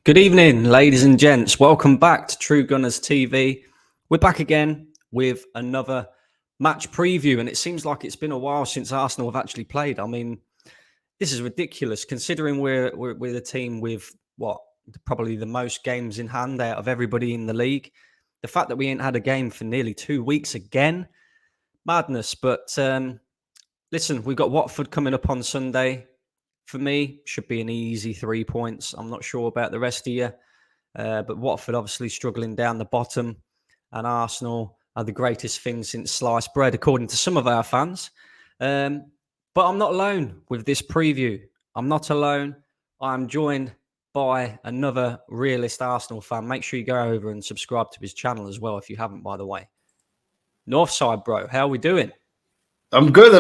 Good evening, ladies and gents. Welcome back to True Gunners TV. We're back again with another match preview, and it seems like it's been a while since Arsenal have actually played. I mean, this is ridiculous considering we're the team with probably the most games in hand out of everybody in the league. The fact that we ain't had a game for nearly 2 weeks again, madness. But listen, we've got Watford coming up on Sunday. For me, should be an easy 3 points. I'm not sure about the rest of you. But Watford obviously struggling down the bottom, and Arsenal are the greatest thing since sliced bread, according to some of our fans. But I'm not alone with this preview. I'm not alone. I'm joined by another realist Arsenal fan. Make sure you go over and subscribe to his channel as well if you haven't, by the way. Northside, bro, how are we doing? I'm good.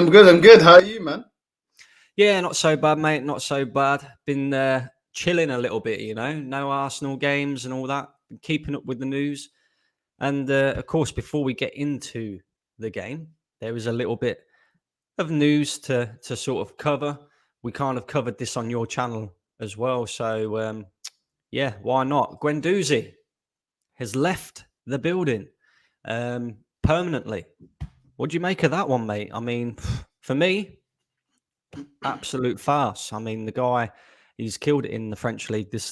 How are you, man? Yeah, not so bad, mate. Not so bad. Been chilling a little bit, no Arsenal games and all that. Been keeping up with the news. And of course, before we get into the game, there was a little bit of news to sort of cover. We kind of covered this on your channel as well. So, yeah, why not? Guendouzi has left the building permanently. What do you make of that one, mate? I mean, for me, absolute farce. I mean, the guy, he's killed it in the French league this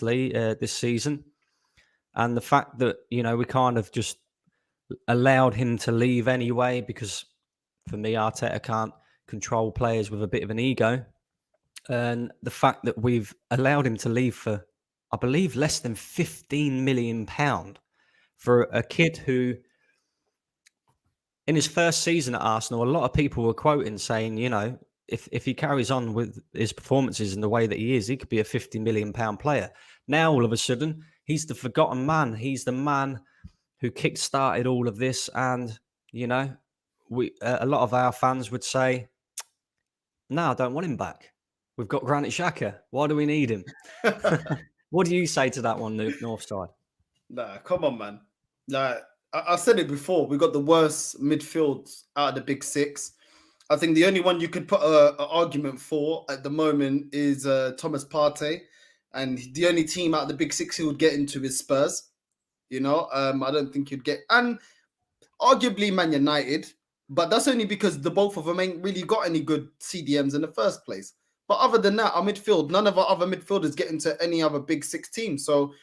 season. And the fact that, we kind of just allowed him to leave anyway, because for me, Arteta can't control players with a bit of an ego. And the fact that we've allowed him to leave for, I believe, less than £15 million for a kid who, in his first season at Arsenal, a lot of people were quoting saying, if he carries on with his performances in the way that he is, he could be a £50 million player. Now, all of a sudden, he's the forgotten man. He's the man who kick-started all of this. And, a lot of our fans would say, no, I don't want him back. We've got Granit Xhaka. Why do we need him? What do you say to that one, Northside? Nah, come on, man. Nah, I said it before. We got the worst midfield out of the big six. I think the only one you could put an argument for at the moment is Thomas Partey. And the only team out of the big six he would get into is Spurs. I don't think you'd get... And arguably Man United, but that's only because the both of them ain't really got any good CDMs in the first place. But other than that, our midfield, none of our other midfielders get into any other big six teams. So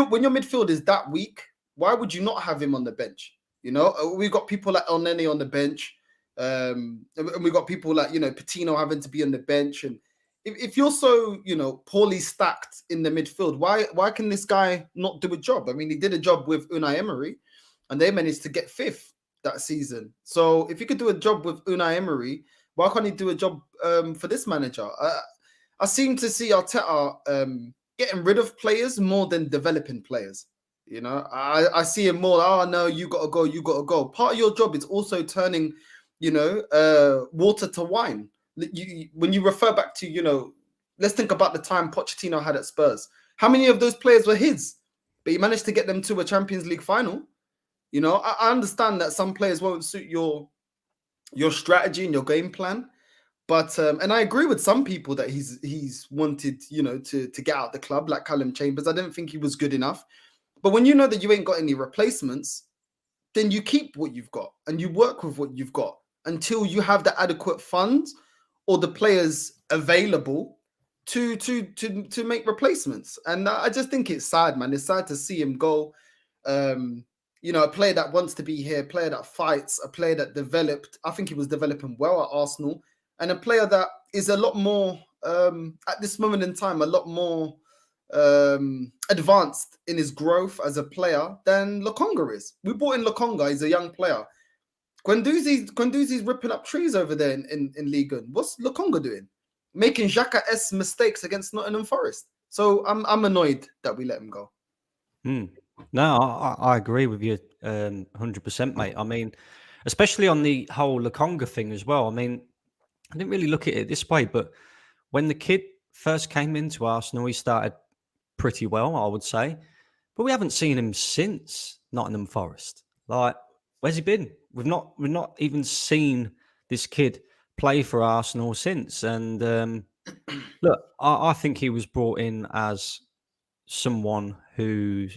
when your midfield is that weak, why would you not have him on the bench? We've got people like El Nene on the bench. And we've got people like, Patino having to be on the bench. And if you're so, poorly stacked in the midfield, why can this guy not do a job? I mean, he did a job with Unai Emery and they managed to get fifth that season. So if you could do a job with Unai Emery, why can't he do a job for this manager? I seem to see Arteta getting rid of players more than developing players. I see him more, no, you got to go. Part of your job is also turning, water to wine. When you refer back to, let's think about the time Pochettino had at Spurs. How many of those players were his? But he managed to get them to a Champions League final. I understand that some players won't suit your strategy and your game plan, but and I agree with some people that he's wanted, to get out the club, like Callum Chambers. I didn't think he was good enough. But when you know that you ain't got any replacements, then you keep what you've got and you work with what you've got until you have the adequate funds or the players available to make replacements. And I just think it's sad, man. It's sad to see him go. A player that wants to be here, a player that fights, a player that developed. I think he was developing well at Arsenal, and a player that is a lot more, at this moment in time, a lot more advanced in his growth as a player than Lokonga is. We brought in Lokonga. He's a young player. Guendouzi's ripping up trees over there in Ligue 1. What's Lokonga doing? Making Xhaka-esque mistakes against Nottingham Forest. So I'm annoyed that we let him go. No, I agree with you 100%, mate. I mean, especially on the whole Lokonga thing as well. I mean, I didn't really look at it this way, but when the kid first came into Arsenal, he started pretty well, I would say. But we haven't seen him since Nottingham Forest. Like, where's he been? We've not even seen this kid play for Arsenal since. And look, I think he was brought in as, someone who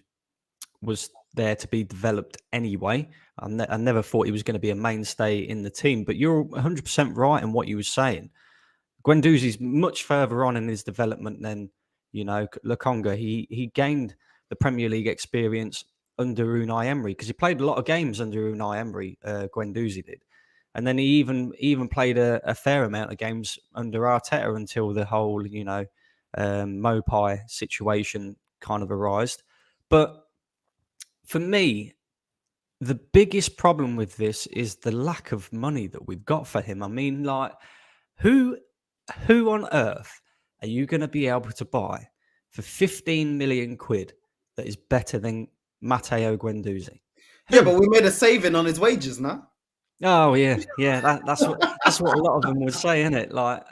was there to be developed anyway. I never thought he was going to be a mainstay in the team, but you're 100% right in what you were saying. Guendouzi's much further on in his development than, Lokonga. He gained the Premier League experience under Unai Emery because he played a lot of games under Unai Emery, Guendouzi did. And then he even played a fair amount of games under Arteta until the whole, Mopai situation kind of arose. But for me, the biggest problem with this is the lack of money that we've got for him. I mean, like, who on earth are you going to be able to buy for 15 million quid that is better than Matteo Guendouzi? Yeah, but we made a saving on his wages now. Oh yeah. That's what a lot of them would say, isn't it? Like,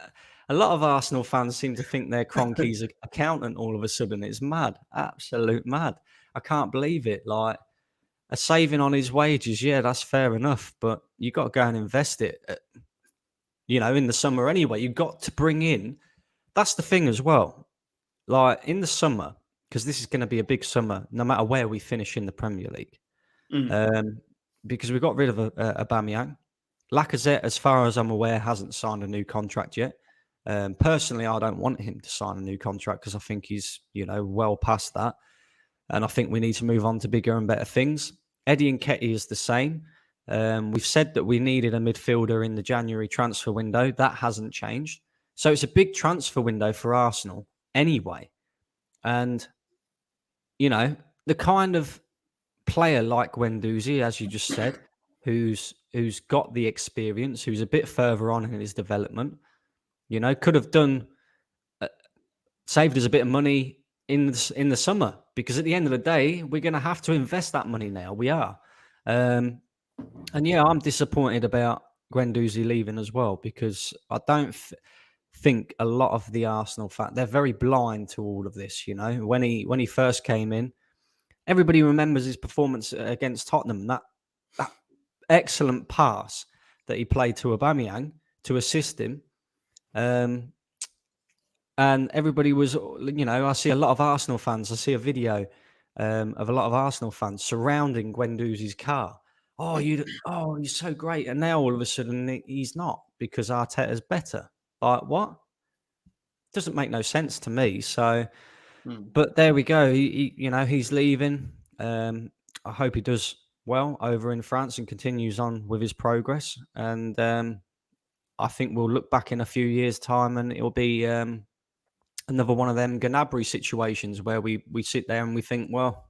a lot of Arsenal fans seem to think they're Kroenke's accountant all of a sudden. It's mad, absolute mad. I can't believe it. Like, a saving on his wages, yeah, that's fair enough, but you got to go and invest it, in the summer anyway. You've got to bring in. That's the thing as well. Like, in the summer, because this is going to be a big summer, no matter where we finish in the Premier League. Because we got rid of Aubameyang. Lacazette, as far as I'm aware, hasn't signed a new contract yet. Personally, I don't want him to sign a new contract because I think he's, well past that. And I think we need to move on to bigger and better things. Eddie Nketiah is the same. We've said that we needed a midfielder in the January transfer window. That hasn't changed. So it's a big transfer window for Arsenal anyway. And, the kind of player like Guendouzi, as you just said, who's got the experience, who's a bit further on in his development, could have saved us a bit of money in the summer, because at the end of the day, we're going to have to invest that money now. We are. And yeah, I'm disappointed about Guendouzi leaving as well, because I don't think a lot of the Arsenal fans, they're very blind to all of this. When he first came in, everybody remembers his performance against Tottenham, that excellent pass that he played to Aubameyang to assist him. And everybody was, I see a lot of Arsenal fans. I see a video of a lot of Arsenal fans surrounding Guendouzi's car. Oh, he's so great. And now all of a sudden he's not, because Arteta's better. Like, what? Doesn't make no sense to me. So, but there we go. He's leaving. I hope he does well over in France and continues on with his progress. And I think we'll look back in a few years' time and it'll be another one of them Gnabry situations where we sit there and we think, well,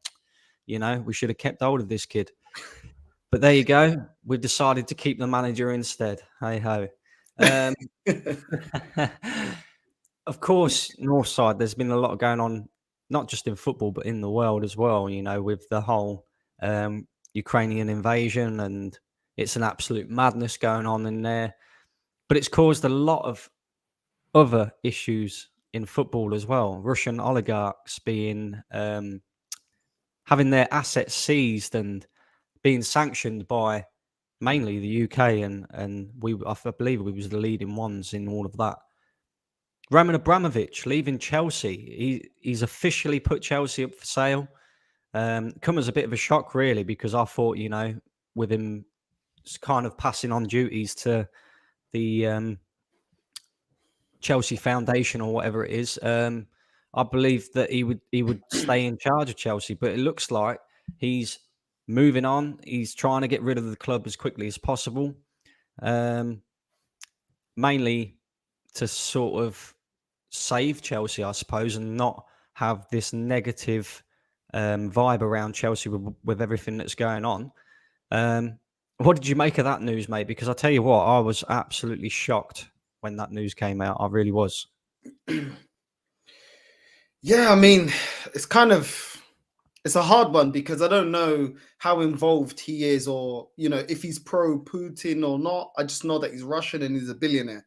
we should have kept hold of this kid. But there you go. We've decided to keep the manager instead. Hey ho. Of course, Northside, there's been a lot going on, not just in football, but in the world as well, with the whole Ukrainian invasion, and it's an absolute madness going on in there. But it's caused a lot of other issues in football as well. Russian oligarchs being having their assets seized and being sanctioned by mainly the UK, and I believe we was the leading ones in all of that. Roman Abramovich leaving Chelsea. He's officially put Chelsea up for sale. Come as a bit of a shock, really, because I thought, with him kind of passing on duties to the Chelsea Foundation or whatever it is, I believe that he would stay in charge of Chelsea. But it looks like he's moving on. He's trying to get rid of the club as quickly as possible, mainly to sort of save Chelsea, I suppose, and not have this negative vibe around Chelsea with everything that's going on. What did you make of that news, mate? Because I tell you what, I was absolutely shocked when that news came out. I really was. Yeah, I mean, it's a hard one, because I don't know how involved he is, or, if he's pro-Putin or not. I just know that he's Russian and he's a billionaire.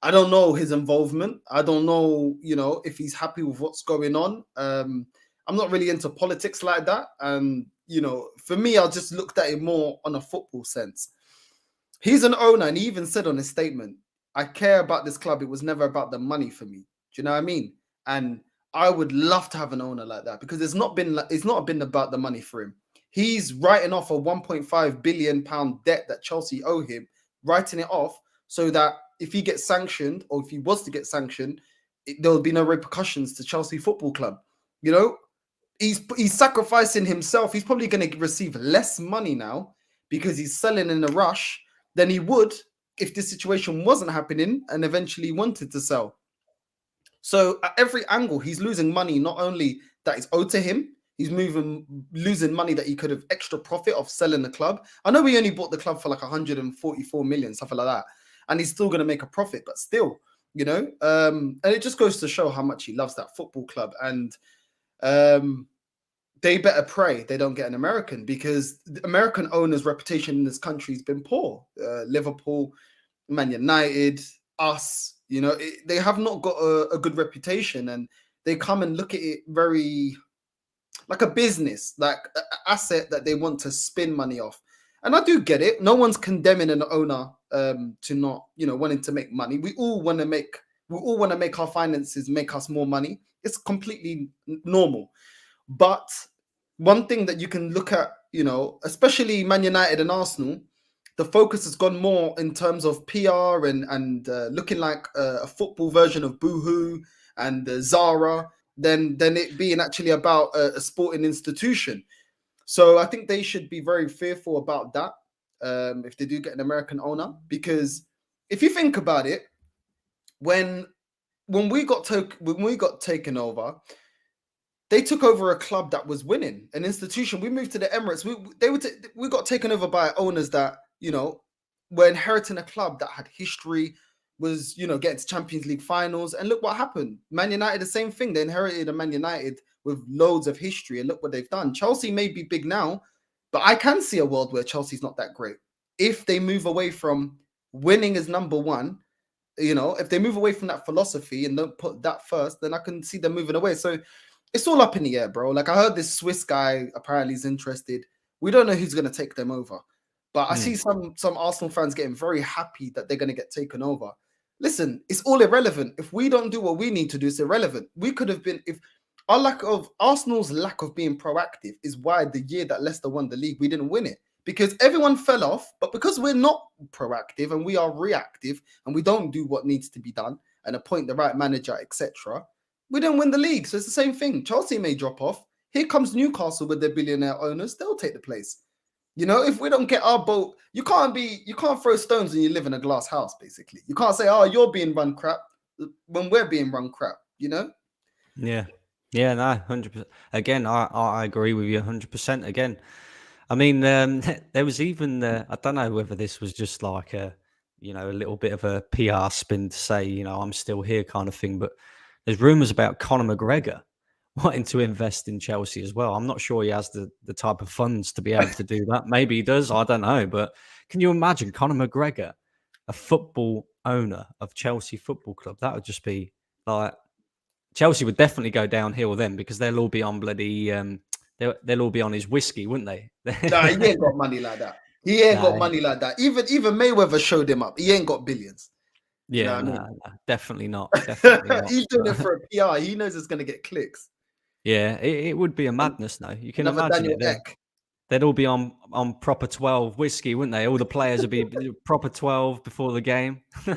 I don't know his involvement. I don't know, if he's happy with what's going on. I'm not really into politics like that. And, for me, I just looked at it more on a football sense. He's an owner, and he even said on his statement, I care about this club. It was never about the money for me. Do you know what I mean? And I would love to have an owner like that because it's not been about the money for him. He's writing off a 1.5 billion pound debt that Chelsea owe him, writing it off so that if he gets sanctioned or if he was to get sanctioned, there will be no repercussions to Chelsea Football Club. You know, he's sacrificing himself. He's probably going to receive less money now because he's selling in a rush than he would if this situation wasn't happening and eventually wanted to sell. So at every angle, he's losing money, not only that is owed to him, he's losing money that he could have extra profit of selling the club. I know we only bought the club for like 144 million, something like that. And he's still going to make a profit, but still, you know, and it just goes to show how much he loves that football club. And they better pray they don't get an American because the American owner's reputation in this country has been poor. Liverpool, Man United, us, you know, they have not got a good reputation, and they come and look at it very like a business, like an asset that they want to spin money off. And I do get it. No one's condemning an owner to not, you know, wanting to make money. We all want to make our finances make us more money. It's completely normal. But one thing that you can look at, you know, especially Man United and Arsenal, the focus has gone more in terms of PR and looking like a football version of Boohoo and Zara than it being actually about a sporting institution. So I think they should be very fearful about that if they do get an American owner, because if you think about it, when we got taken over, they took over a club that was winning, an institution. We moved to the Emirates. We got taken over by owners that, you know, were inheriting a club that had history, was, you know, getting to Champions League finals. And look what happened. Man United, the same thing. They inherited a Man United with loads of history, and look what they've done. Chelsea may be big now, but I can see a world where Chelsea's not that great. If they move away from winning as number one, you know, if they move away from that philosophy and don't put that first, then I can see them moving away. So it's all up in the air, bro. Like, I heard this Swiss guy apparently is interested. We don't know who's going to take them over. But I see some Arsenal fans getting very happy that they're going to get taken over. Listen, it's all irrelevant. If we don't do what we need to do, it's irrelevant. We could have been, if Arsenal's lack of being proactive is why the year that Leicester won the league, we didn't win it. Because everyone fell off, but because we're not proactive and we are reactive and we don't do what needs to be done and appoint the right manager, etc., we didn't win the league. So it's the same thing. Chelsea may drop off. Here comes Newcastle with their billionaire owners. They'll take the place. You know, if we don't get our boat, you can't throw stones when you live in a glass house, basically. You can't say, oh, you're being run crap when we're being run crap, you know? Yeah. Yeah, no, 100%. Again, I agree with you 100% again. I mean, there was even, I don't know whether this was just like a little bit of a PR spin to say, you know, I'm still here kind of thing, but there's rumours about Conor McGregor wanting to invest in Chelsea as well. I'm not sure he has the type of funds to be able to do that. Maybe he does, I don't know. But can you imagine Conor McGregor, a football owner of Chelsea Football Club? That would just be like, Chelsea would definitely go downhill then, because they'll all be on bloody, they'll all be on his whiskey, wouldn't they? Nah, he ain't got money like that. He ain't got money like that. Even Mayweather showed him up. He ain't got billions. Yeah, you know what I mean? Definitely not. Definitely not. He's doing it for a PR. He knows it's going to get clicks. Yeah, it would be a madness, though. You can Another imagine Daniel it. Ek. They'd all be on proper 12 whiskey, wouldn't they? All the players would be proper 12 before the game. Nah,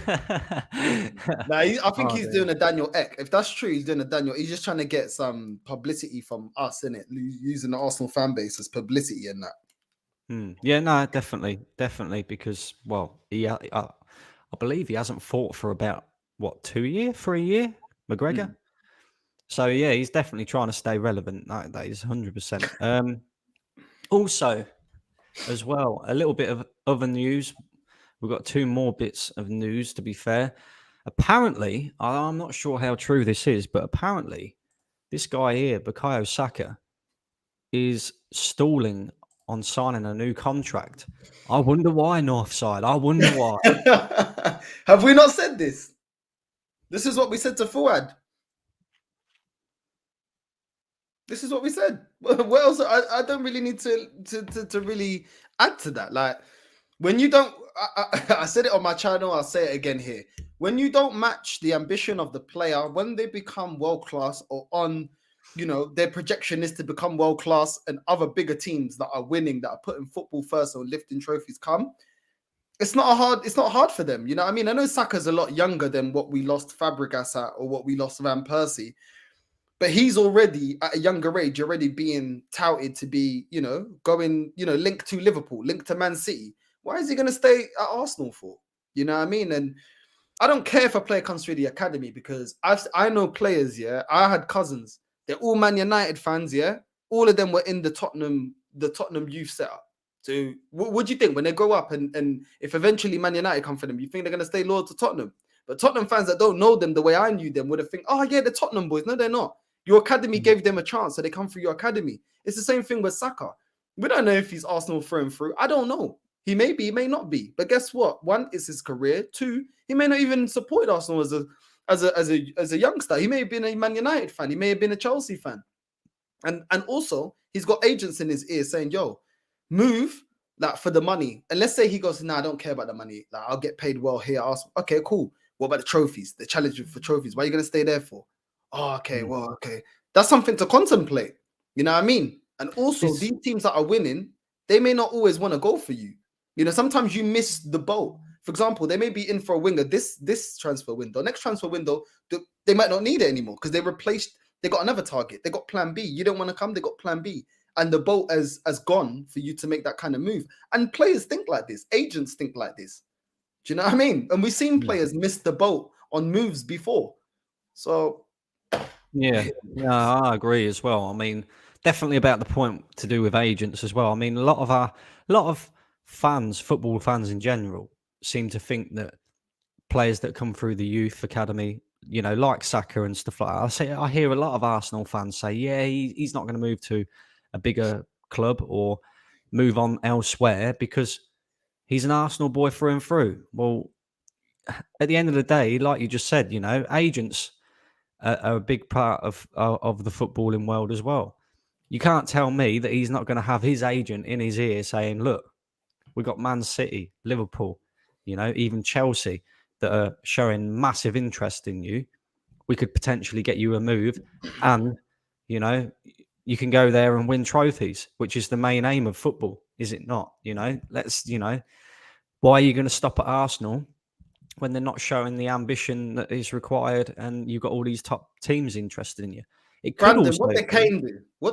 I think he's doing a Daniel Ek. If that's true, he's doing a Daniel. He's just trying to get some publicity from us, innit? Using the Arsenal fan base as publicity and that. Yeah, no, definitely, because, well, I believe he hasn't fought for about, 3 year, McGregor. So yeah, he's definitely trying to stay relevant. That is 100%. Also, as well, a little bit of other news. We've got 2 more bits of news, to be fair. Apparently, I'm not sure how true this is, but apparently this guy here, Bukayo Saka, is stalling on signing a new contract. I wonder why, Northside. I wonder why. Have we not said this? This is what we said to Fuad. This is what we said. What else? I don't really need to really add to that. Like, when you don't, I said it on my channel, I'll say it again here. when you don't match the ambition of the player, when they become world class or on, their projection is to become world class, and other bigger teams that are winning, that are putting football first or lifting trophies come, it's not hard for them. You know what I mean? I know Saka's a lot younger than what we lost Fabregas at or what we lost Van Persie, but he's already at a younger age already being touted to be, going, linked to Liverpool, linked to Man City. Why is he going to stay at Arsenal for? You know what I mean? And I don't care if a player comes through the academy, because I know players, yeah. I had cousins. They're all Man United fans, yeah. All of them were in the Tottenham youth setup. So what do you think when they grow up and if eventually Man United come for them, you think they're going to stay loyal to Tottenham? But Tottenham fans that don't know them the way I knew them would have think, oh yeah, the Tottenham boys. No, they're not. Your academy gave them a chance, so they come through your academy. It's the same thing with Saka. We don't know if he's Arsenal through and through. I don't know. He may be, he may not be. But guess what? One, it's his career. Two, he may not even support Arsenal as a youngster. He may have been a Man United fan. He may have been a Chelsea fan. And also, he's got agents in his ear saying, yo, move like for the money. And let's say he goes, nah, I don't care about the money. Like, I'll get paid well here. Arsenal. Okay, cool. What about the trophies? The challenge for trophies. Why are you going to stay there for? Oh, okay, well, okay. That's something to contemplate. You know what I mean? And also, these teams that are winning, they may not always want to go for you. Sometimes you miss the boat. For example, they may be in for a winger this transfer window. Next transfer window, they might not need it anymore because they got another target. They got plan B. You don't want to come, they got plan B. And the boat has gone for you to make that kind of move. And players think like this. Agents think like this. Do you know what I mean? And we've seen players miss the boat on moves before. So... Yeah, I agree as well. I mean, definitely about the point to do with agents as well. I mean, a lot of fans, football fans in general, seem to think that players that come through the youth academy, like Saka and stuff like that. I hear a lot of Arsenal fans say, yeah, he's not going to move to a bigger club or move on elsewhere because he's an Arsenal boy through and through. Well, at the end of the day, like you just said, agents are a big part of the footballing world as well. You can't tell me that he's not going to have his agent in his ear saying, look, we got Man City, Liverpool, even Chelsea that are showing massive interest in you. We could potentially get you a move and, you can go there and win trophies, which is the main aim of football, is it not? Why are you going to stop at Arsenal when they're not showing the ambition that is required and you've got all these top teams interested in you? It could Brandon, also what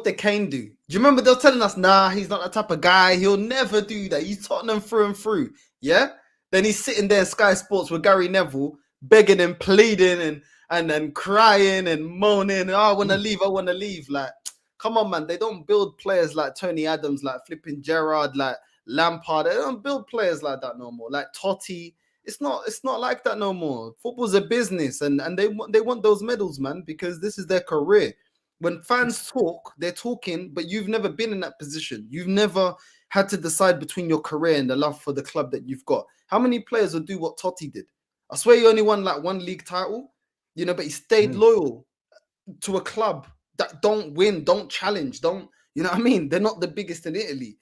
did Kane do? Do you remember they were telling us, nah, he's not that type of guy. He'll never do that. He's Tottenham through and through. Yeah? Then he's sitting there in Sky Sports with Gary Neville, begging and pleading and crying and moaning. Oh, I want to leave. Like, come on, man. They don't build players like Tony Adams, like flipping Gerrard, like Lampard. They don't build players like that no more. Like Totti. It's not like that no more. Football's a business, and they want those medals, man, because this is their career. When fans talk, they're talking, but you've never been in that position. You've never had to decide between your career and the love for the club that you've got. How many players would do what Totti did? I swear he only won like one league title, but he stayed loyal to a club that don't win, don't challenge, don't, you know what I mean? They're not the biggest in Italy.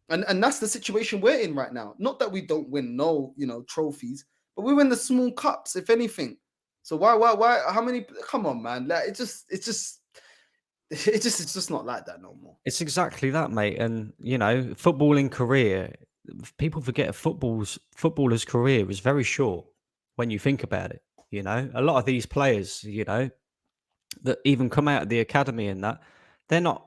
And that's the situation we're in right now. Not that we don't win trophies, but we win the small cups, if anything. So why? How many? Come on, man! Like it's just not like that no more. It's exactly that, mate. And footballing career, people forget a footballer's career is very short when you think about it. A lot of these players, that even come out of the academy and that, they're not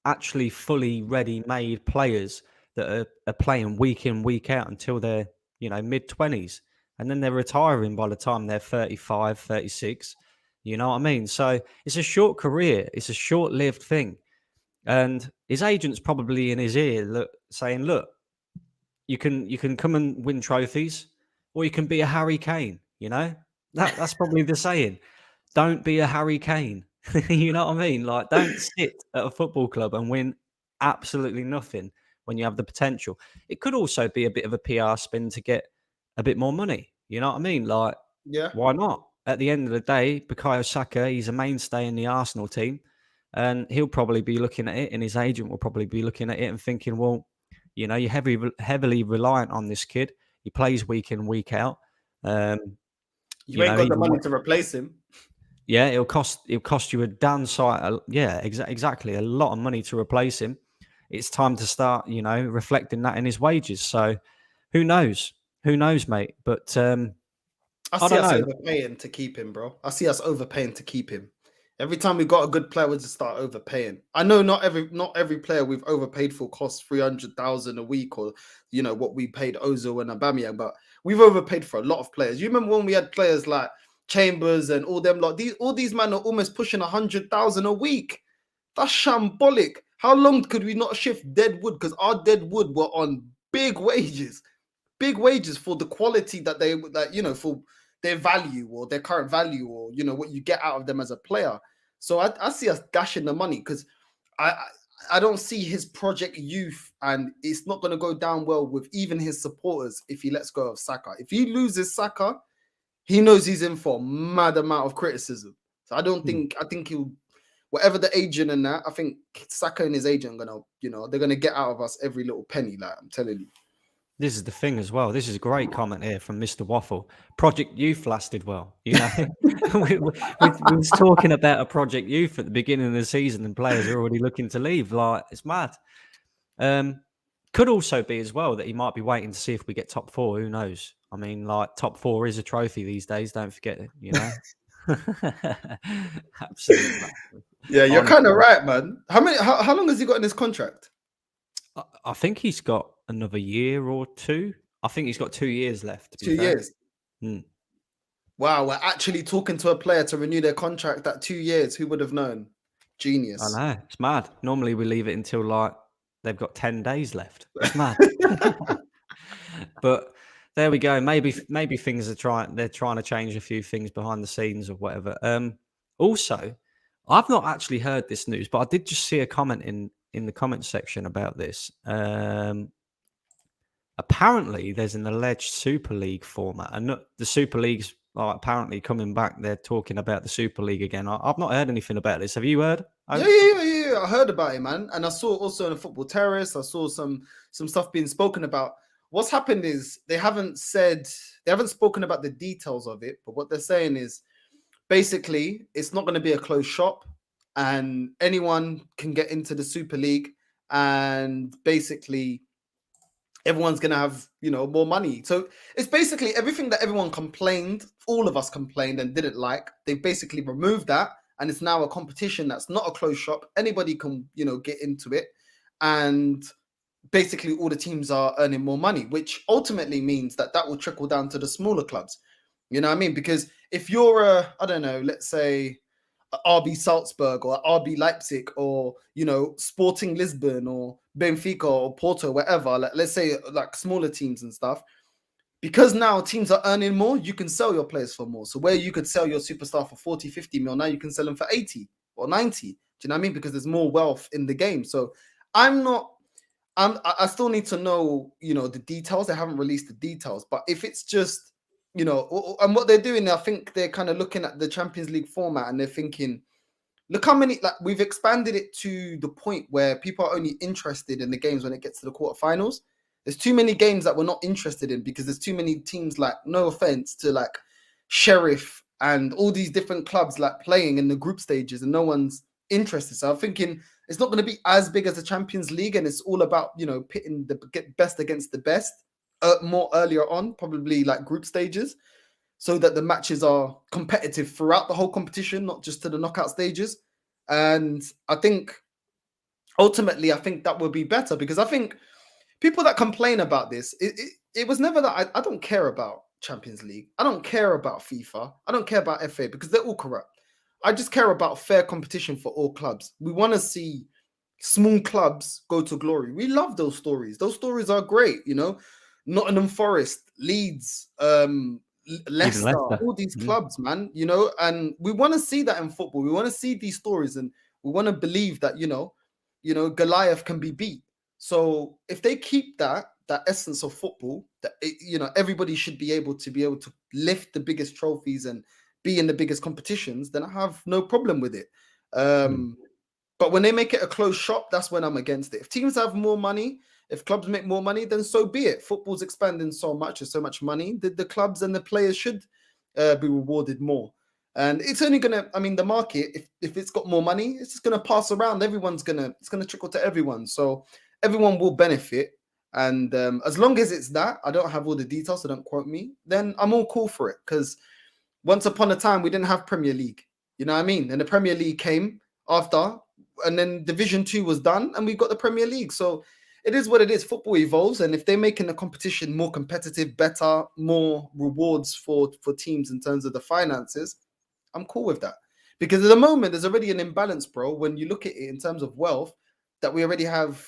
actually fully ready-made players that are playing week in, week out until they're, mid-20s. And then they're retiring by the time they're 35, 36. You know what I mean? So it's a short career. It's a short-lived thing. And his agent's probably in his ear saying, look, you can come and win trophies, or you can be a Harry Kane, That's probably the saying. Don't be a Harry Kane. You know what I mean? Like, don't sit at a football club and win absolutely nothing when you have the potential. It could also be a bit of a PR spin to get a bit more money. You know what I mean? Like, yeah, why not? At the end of the day, Bukayo Saka, he's a mainstay in the Arsenal team, and he'll probably be looking at it, and his agent will probably be looking at it and thinking, well, you're heavily reliant on this kid. He plays week in, week out. You ain't got the money to replace him. Yeah, it'll cost you a downside. Yeah, exactly. A lot of money to replace him. It's time to start, reflecting that in his wages. So who knows? Who knows, mate? But I see us overpaying to keep him, bro. I see us overpaying to keep him. Every time we got a good player, we just start overpaying. I know not every player we've overpaid for costs 300,000 a week, or what we paid Ozil and Aubameyang, but we've overpaid for a lot of players. You remember when we had players like Chambers and all them lot? All these men are almost pushing 100,000 a week. That's shambolic. How long could we not shift dead wood? Because our dead wood were on big wages for the quality that they for their value or their current value, or what you get out of them as a player. So I see us dashing the money, because I don't see his project youth, and it's not going to go down well with even his supporters if he lets go of Saka. If he loses Saka, he knows he's in for a mad amount of criticism. So I think he'll, whatever the agent and that, I think Saka and his agent are gonna, they're gonna get out of us every little penny. Like, I'm telling you. this is the thing as well. This is a great comment here from Mr. Waffle. Project Youth lasted well. We was talking about a Project Youth at the beginning of the season, and players are already looking to leave. Like, it's mad. Could also be as well that he might be waiting to see if we get top 4. Who knows? I mean, like, top 4 is a trophy these days. Don't forget it. Absolutely. Yeah, you're kind of right, man. How long has he got in his contract? I think he's got another year or 2. I think he's got 2 years left. 2 years. Wow, we're actually talking to a player to renew their contract at 2 years. Who would have known? Genius. I know, it's mad. Normally we leave it until like they've got 10 days left. It's mad. But there we go. Maybe things they're trying to change a few things behind the scenes or whatever. Also, I've not actually heard this news, but I did just see a comment in the comment section about this. Apparently there's an alleged Super League format, and the Super League's apparently coming back. They're talking about the Super League again. I've not heard anything about this. Have you heard? Yeah. I heard about it, man. And I saw also in the Football Terrace, I saw some stuff being spoken about. What's happened is they haven't spoken about the details of it, but what they're saying is basically it's not going to be a closed shop, and anyone can get into the Super League, and basically everyone's going to have, more money. So it's basically everything that everyone complained, all of us complained and didn't like. They basically removed that, and it's now a competition that's not a closed shop. Anybody can, get into it. And basically all the teams are earning more money, which ultimately means that will trickle down to the smaller clubs. You know what I mean? Because if you're I don't know, let's say RB Salzburg or RB Leipzig or, Sporting Lisbon or Benfica or Porto, whatever, let's say like smaller teams and stuff, because now teams are earning more, you can sell your players for more. So where you could sell your superstar for 40, 50 mil, now you can sell them for 80 or 90. Do you know what I mean? Because there's more wealth in the game. So I still need to know, the details. They haven't released the details, but if it's just, and what they're doing, I think they're kind of looking at the Champions League format and they're thinking, look how many, we've expanded it to the point where people are only interested in the games when it gets to the quarterfinals. There's too many games that we're not interested in because there's too many teams, no offense to Sheriff and all these different clubs playing in the group stages, and no one's interested. So I'm thinking it's not going to be as big as the Champions League, and it's all about, pitting the best against the best more earlier on, probably group stages, so that the matches are competitive throughout the whole competition, not just to the knockout stages. And I think ultimately, that would be better, because I think people that complain about this, it was never that I don't care about Champions League. I don't care about FIFA. I don't care about FA, because they're all corrupt. I just care about fair competition for all clubs. We want to see small clubs go to glory. We love those stories. Those stories are great, Nottingham Forest, Leeds, Leicester, all these clubs, man, and we want to see that in football. We want to see these stories, and we want to believe that, Goliath can be beat. So if they keep that essence of football, that everybody should be able to lift the biggest trophies and be in the biggest competitions, then I have no problem with it. But when they make it a closed shop, that's when I'm against it. If teams have more money, if clubs make more money, then so be it. Football's expanding so much, there's so much money. The clubs and the players should be rewarded more. And it's only gonna, I mean, the market, if it's got more money, it's just gonna pass around. It's gonna trickle to everyone. So everyone will benefit. And as long as it's that, I don't have all the details, so don't quote me, then I'm all cool for it. Because once upon a time, we didn't have Premier League. You know what I mean? And the Premier League came after, and then Division 2 was done, and we got the Premier League. So it is what it is. Football evolves, and if they're making the competition more competitive, better, more rewards for teams in terms of the finances, I'm cool with that. Because at the moment, there's already an imbalance, bro. When you look at it in terms of wealth, that we already have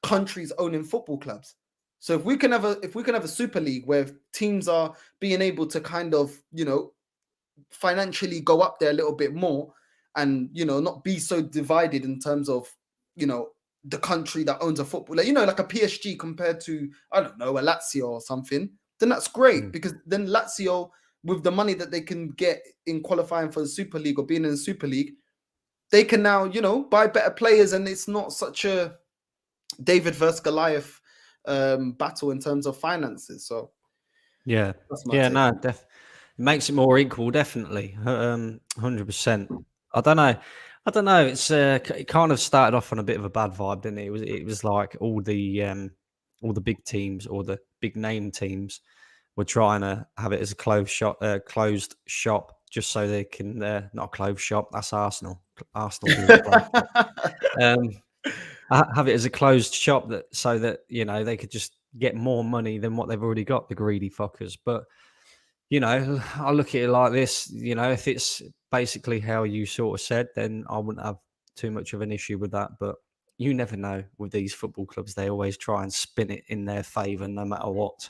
countries owning football clubs. So if we can have a super league where teams are being able to kind of, financially go up there a little bit more, and not be so divided in terms of the country that owns a football, like a PSG compared to, I don't know, a Lazio or something, then that's great. Because then Lazio, with the money that they can get in qualifying for the Super League or being in the Super League, they can now buy better players, and it's not such a David versus Goliath battle in terms of finances. So yeah, that's my yeah, take. no, it makes it more equal, definitely, 100%. I don't know. It's it kind of started off on a bit of a bad vibe, didn't it? It was like all the big teams or the big name teams were trying to have it as a closed shop, just so they can not a closed shop. That's Arsenal. Arsenal being a closed shop. Have it as a closed shop so that they could just get more money than what they've already got, the greedy fuckers. But I look at it like this. If it's basically how you sort of said, then I wouldn't have too much of an issue with that. But you never know with these football clubs; they always try and spin it in their favour, no matter what.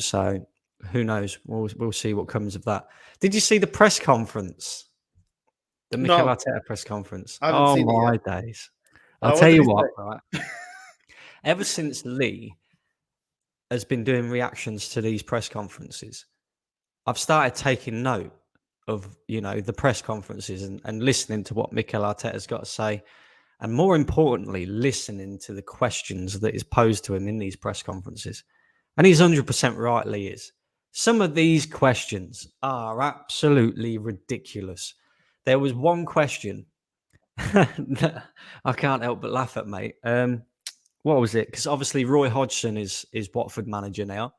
So who knows? We'll see what comes of that. Did you see the press conference? The Mikel No, Arteta press conference? I haven't Oh seen it my yet. days! I'll What tell did you he what, say? right? Ever since Lee has been doing reactions to these press conferences, I've started taking note of, the press conferences and listening to what Mikel Arteta's got to say. And more importantly, listening to the questions that is posed to him in these press conferences. And he's 100% right, Lee is. Some of these questions are absolutely ridiculous. There was one question that I can't help but laugh at, mate. What was it? Because obviously Roy Hodgson is Watford manager now,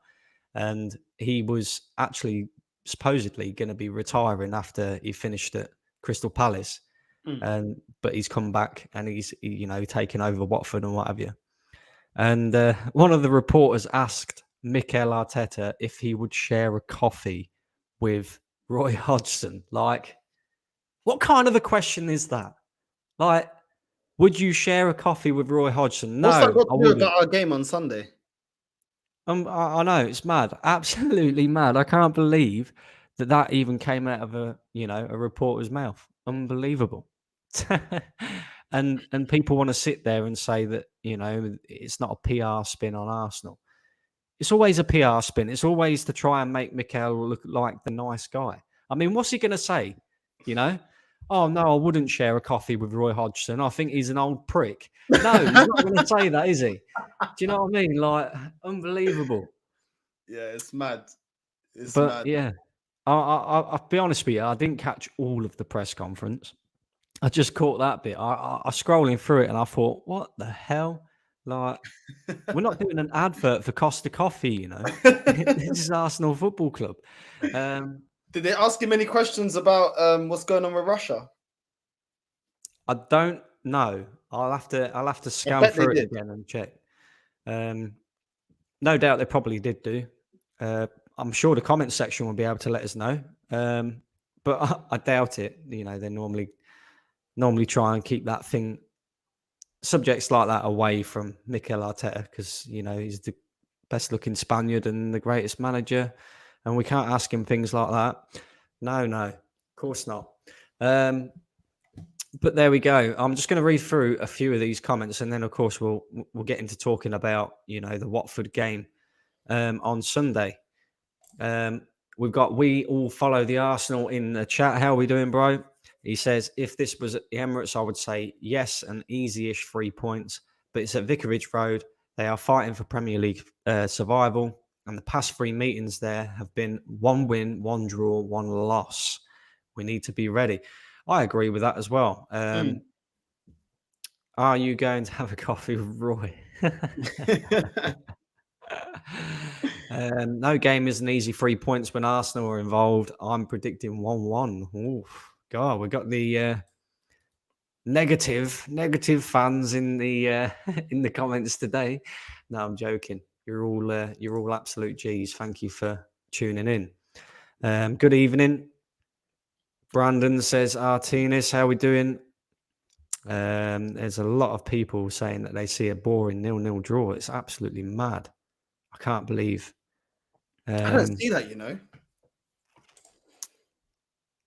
and he was actually supposedly going to be retiring after he finished at Crystal Palace, but he's come back and he's taken over Watford and what have you. And one of the reporters asked Mikel Arteta if he would share a coffee with Roy Hodgson. Like, what kind of a question is that? Like, would you share a coffee with Roy Hodgson? What's that No, got I to do wouldn't. about our game on Sunday? I know it's mad, absolutely mad. I can't believe that even came out of a reporter's mouth. Unbelievable. And people want to sit there and say that it's not a PR spin on Arsenal. It's always a PR spin. It's always to try and make Mikel look like the nice guy. I mean, what's he going to say? Oh no, I wouldn't share a coffee with Roy Hodgson. I think he's an old prick. No, he's not going to say that, is he? Do you know what I mean? Like, unbelievable. Yeah, it's mad. It's But mad. yeah, I'll be honest with you. I didn't catch all of the press conference. I just caught that bit. I scrolling through it and I thought, what the hell? Like, we're not doing an advert for Costa Coffee, This is Arsenal Football Club. Did they ask him any questions about what's going on with Russia? I don't know. I'll have to I scan bet they through it did. again and check. No doubt they probably did do. I'm sure the comment section will be able to let us know. But I doubt it. They normally try and keep that thing, subjects like that, away from Mikel Arteta because he's the best looking Spaniard and the greatest manager, and we can't ask him things like that. No, of course not. But there we go. I'm just going to read through a few of these comments, and then of course we'll get into talking about the Watford game on Sunday. We all follow the Arsenal in the chat. How are we doing, bro? He says, if this was at the Emirates, I would say yes, an easy-ish 3 points. But it's at Vicarage Road. They are fighting for Premier League survival. And the past 3 meetings there have been 1 win, 1 draw, 1 loss. We need to be ready. I agree with that as well. Are you going to have a coffee with Roy? No game is an easy 3 points when Arsenal are involved. I'm predicting 1-1. Oof, God, we got the negative fans in the in the comments today. No, I'm joking. You're all absolute G's. Thank you for tuning in. Good evening. Brandon says, Artinis, how we doing? There's a lot of people saying that they see a boring 0-0 draw. It's absolutely mad. I can't believe. I don't see that,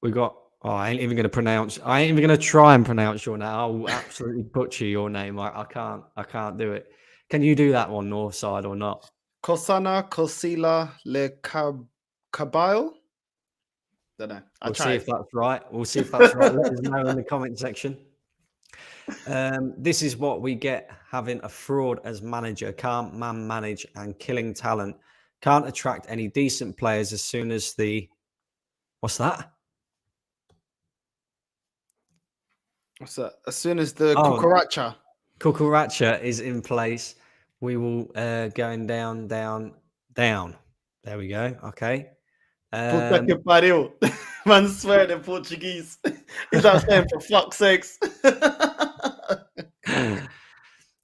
We got. Oh, I ain't even going to pronounce. I ain't even going to try and pronounce your name. I'll absolutely butcher your name. I can't. I can't do it. Can you do that one, North Side, or not? Kosana Kosila Le Kabile. Don't know. We'll see if that's right. We'll see if that's right. Let us know in the comment section. This is what we get having a fraud as manager. Can't man manage and killing talent. Can't attract any decent players as soon as the... What's that? What's that? As soon as the cucaracha is in place, we will going down. There we go. Okay. Man swearing in Portuguese. He's out saying for fuck's sakes. We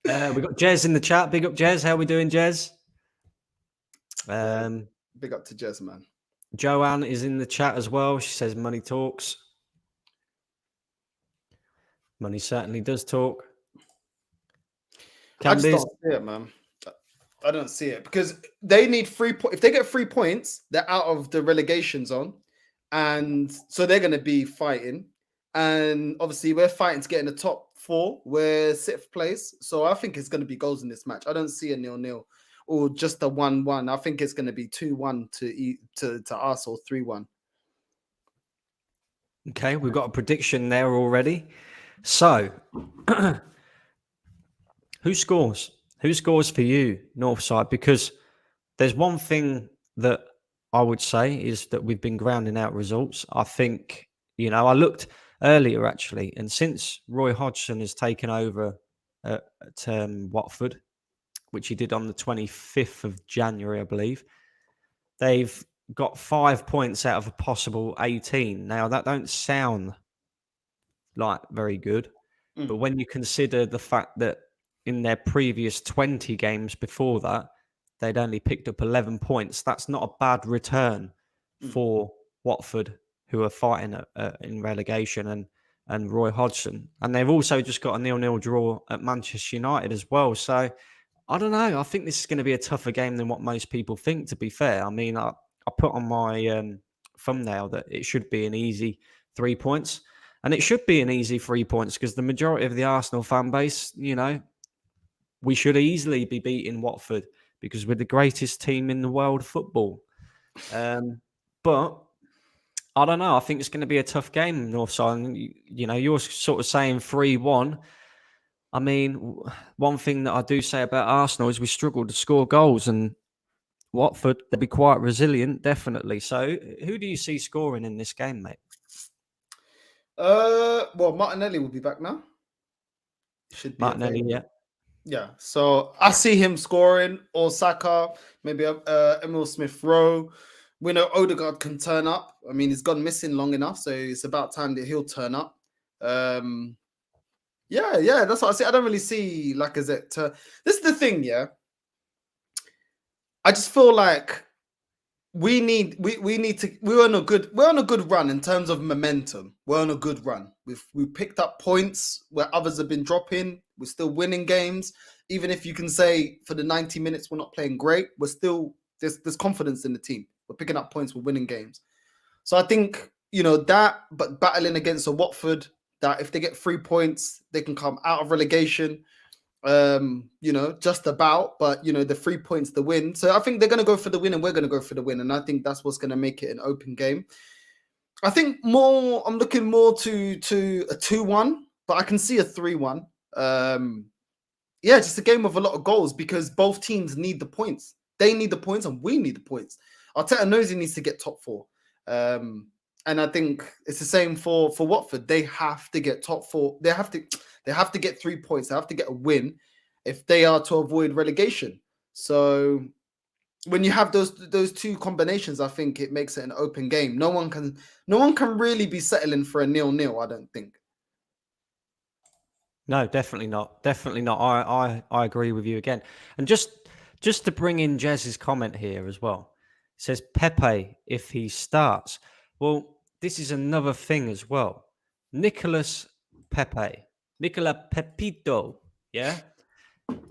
got Jez in the chat. Big up, Jez. How we doing, Jez? Big up to Jez, man. Joanne is in the chat as well. She says money talks. Money certainly does talk. I just don't see it, man. I don't see it because they need 3 points. If they get 3 points, they're out of the relegation zone, and so they're going to be fighting. And obviously, we're fighting to get in the top 4. We're 6th place, so I think it's going to be goals in this match. I don't see a 0-0 or just a 1-1. I think it's going to be 2-1 to us or 3-1. Okay, we've got a prediction there already. So, who scores? Who scores for you, Northside? Because there's one thing that I would say is that we've been grounding out results. I think, I looked earlier actually, and since Roy Hodgson has taken over at Watford, which he did on the 25th of January, I believe, they've got 5 points out of a possible 18. Now, that don't sound like very good, but when you consider the fact that in their previous 20 games before that, they'd only picked up 11 points. That's not a bad return for Watford, who are fighting in relegation, and Roy Hodgson. And they've also just got a 0-0 draw at Manchester United as well. So, I don't know. I think this is going to be a tougher game than what most people think, to be fair. I mean, I put on my thumbnail that it should be an easy 3 points. And it should be an easy 3 points because the majority of the Arsenal fan base, we should easily be beating Watford because we're the greatest team in the world of football. But I don't know. I think it's going to be a tough game, Northside. You're sort of saying 3-1. I mean, one thing that I do say about Arsenal is we struggle to score goals, and Watford, they'll be quite resilient, definitely. So who do you see scoring in this game, mate? Well, Martinelli will be back now. Should be Martinelli, available. Yeah. So I see him scoring, or Saka, maybe Emil Smith-Rowe. We know Odegaard can turn up. I mean, he's gone missing long enough, so it's about time that he'll turn up. Yeah, that's what I see. I don't really see Lacazette. This is the thing, yeah. I just feel like we need to. We're on a good run in terms of momentum. We're on a good run. We've picked up points where others have been dropping. We're still winning games, even if you can say for the 90 minutes we're not playing great. We're still there's confidence in the team. We're picking up points. We're winning games. So I think that, but battling against a Watford that if they get 3 points, they can come out of relegation. Just about, but the 3 points, the win. So I think they're going to go for the win, and we're going to go for the win, and I think that's what's going to make it an open game. I think I'm looking more to a 2-1, but I can see a 3-1. Just a game of a lot of goals because both teams need the points They need the points and we need the points. Arteta knows he needs to get top four. And I think it's the same for Watford. They have to get top four. They have to get 3 points. They have to get a win if they are to avoid relegation. So when you have those two combinations, I think it makes it an open game. No one can really be settling for a 0-0, I don't think. No, definitely not. Definitely not. I agree with you again. And just to bring in Jez's comment here as well. It says Pepe if he starts. Well, this is another thing as well. Nicolas Pepe. Nicola Pepito. Yeah.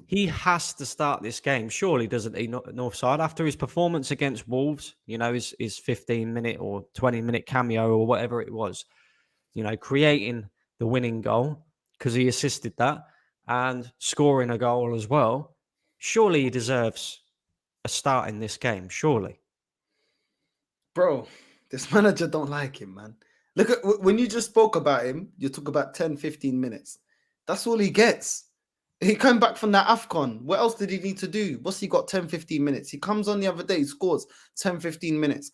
He has to start this game, surely, doesn't he, Northside? After his performance against Wolves, his 15-minute or 20-minute cameo or whatever it was, creating the winning goal because he assisted that and scoring a goal as well. Surely he deserves a start in this game, surely. Bro, this manager don't like him, man. Look at when you just spoke about him, you talk about 10, 15 minutes. That's all he gets. He came back from that AFCON. What else did he need to do? What's he got 10, 15 minutes? He comes on the other day, he scores 10, 15 minutes.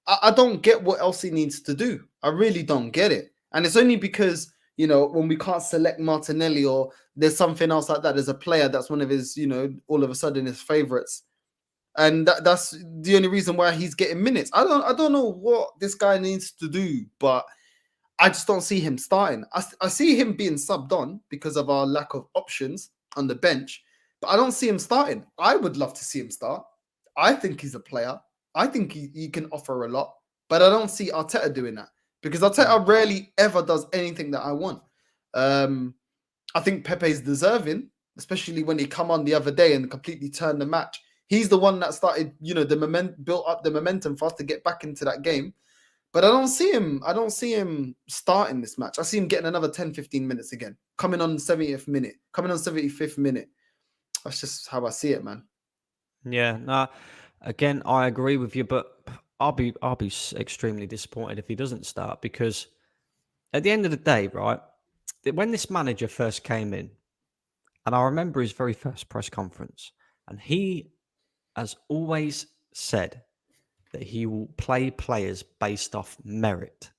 I don't get what else he needs to do. I really don't get it. And it's only because, when we can't select Martinelli or there's something else like that, there's a player that's one of his, all of a sudden his favourites. And that's the only reason why he's getting minutes. I don't know what this guy needs to do, but I just don't see him starting. I see him being subbed on because of our lack of options on the bench, but I don't see him starting. I would love to see him start. I think he's a player. I think he can offer a lot, but I don't see Arteta doing that because Arteta rarely ever does anything that I want. I think Pepe's deserving, especially when he come on the other day and completely turned the match. He's the one that started, built up the momentum for us to get back into that game. But I don't see him starting this match. I see him getting another 10, 15 minutes again. Coming on 70th minute. Coming on 75th minute. That's just how I see it, man. Yeah, no, again, I agree with you, but I'll be extremely disappointed if he doesn't start because at the end of the day, right, when this manager first came in, and I remember his very first press conference, and he has always said that he will play players based off merit,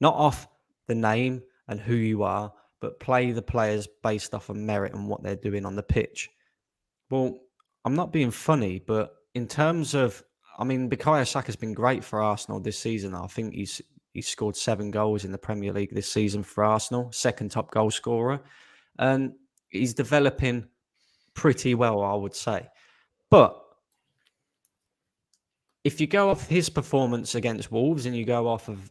not off the name and who you are, but play the players based off of merit and what they're doing on the pitch. Well, I'm not being funny, but in terms of, Bukayo Saka's been great for Arsenal this season. I think he's scored 7 goals in the Premier League this season for Arsenal, second top goal scorer, and he's developing pretty well, I would say. But if you go off his performance against Wolves and you go off of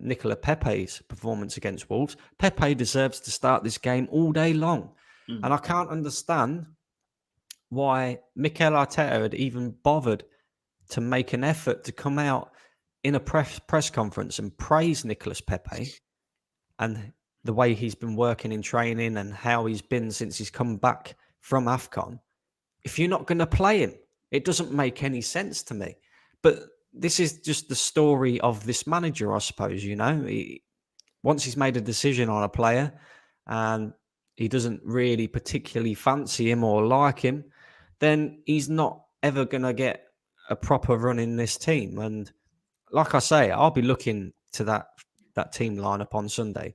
Nicolas Pepe's performance against Wolves, Pepe deserves to start this game all day long. And I can't understand why Mikel Arteta had even bothered to make an effort to come out in a press conference and praise Nicolas Pepe and the way he's been working in training and how he's been since he's come back from AFCON. If you're not going to play him, it doesn't make any sense to me. But this is just the story of this manager, I suppose, once he's made a decision on a player and he doesn't really particularly fancy him or like him, then he's not ever going to get a proper run in this team. And like I say, I'll be looking to that team lineup on Sunday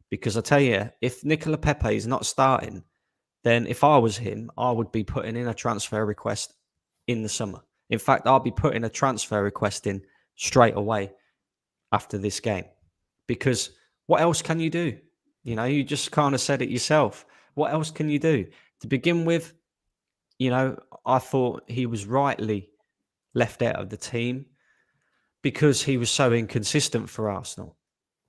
because I tell you, if Nicolas Pepe is not starting, then if I was him, I would be putting in a transfer request in the summer. In fact, I'll be putting a transfer request in straight away after this game. Because what else can you do? You just kind of said it yourself. What else can you do? To begin with, I thought he was rightly left out of the team because he was so inconsistent for Arsenal.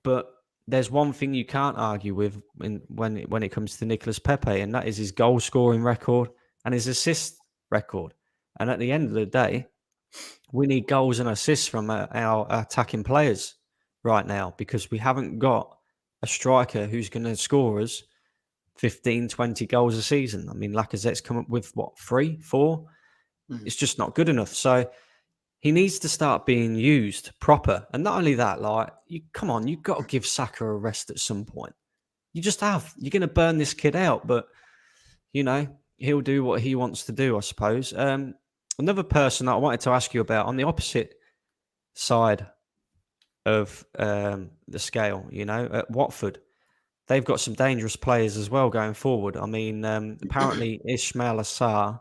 But there's one thing you can't argue with when it comes to Nicolas Pepe, and that is his goal scoring record and his assist record. And at the end of the day, we need goals and assists from our attacking players right now because we haven't got a striker who's going to score us 15, 20 goals a season. Lacazette's come up with, 3, 4? It's just not good enough. So he needs to start being used proper. And not only that, you've got to give Saka a rest at some point. You just have. You're going to burn this kid out, but, he'll do what he wants to do, I suppose. Another person that I wanted to ask you about on the opposite side of the scale, at Watford, they've got some dangerous players as well going forward. I mean, apparently Ismail Assar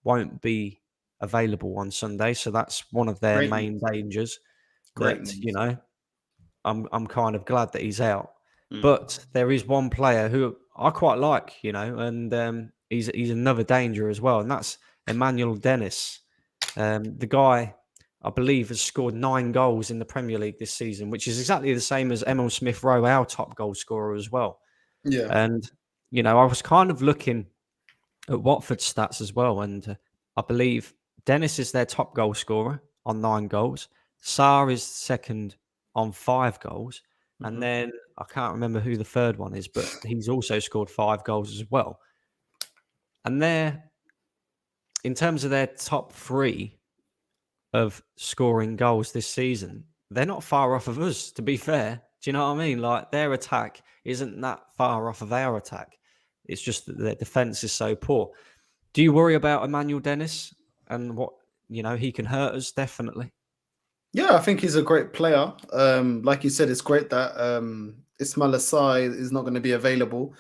won't be available on Sunday, so that's one of their Great main news. dangers. Great That news. I'm kind of glad that he's out. Mm. But there is one player who I quite like, and he's another danger as well, and that's Emmanuel Dennis. The guy, I believe, has scored 9 goals in the Premier League this season, which is exactly the same as Emil Smith Rowe, our top goal scorer as well. Yeah. And I was kind of looking at Watford's stats as well, and I believe Dennis is their top goal scorer on 9 goals. Sarr is second on 5 goals. And Mhm. then I can't remember who the third one is, but he's also scored 5 goals as well. And in terms of their top 3 of scoring goals this season, they're not far off of us, to be fair. Do you know what I mean? Like, their attack isn't that far off of our attack. It's just that their defense is so poor. Do you worry about Emmanuel Dennis and what, he can hurt us? Definitely. Yeah, I think he's a great player. Like you said, it's great that Ismail Assar is not going to be available.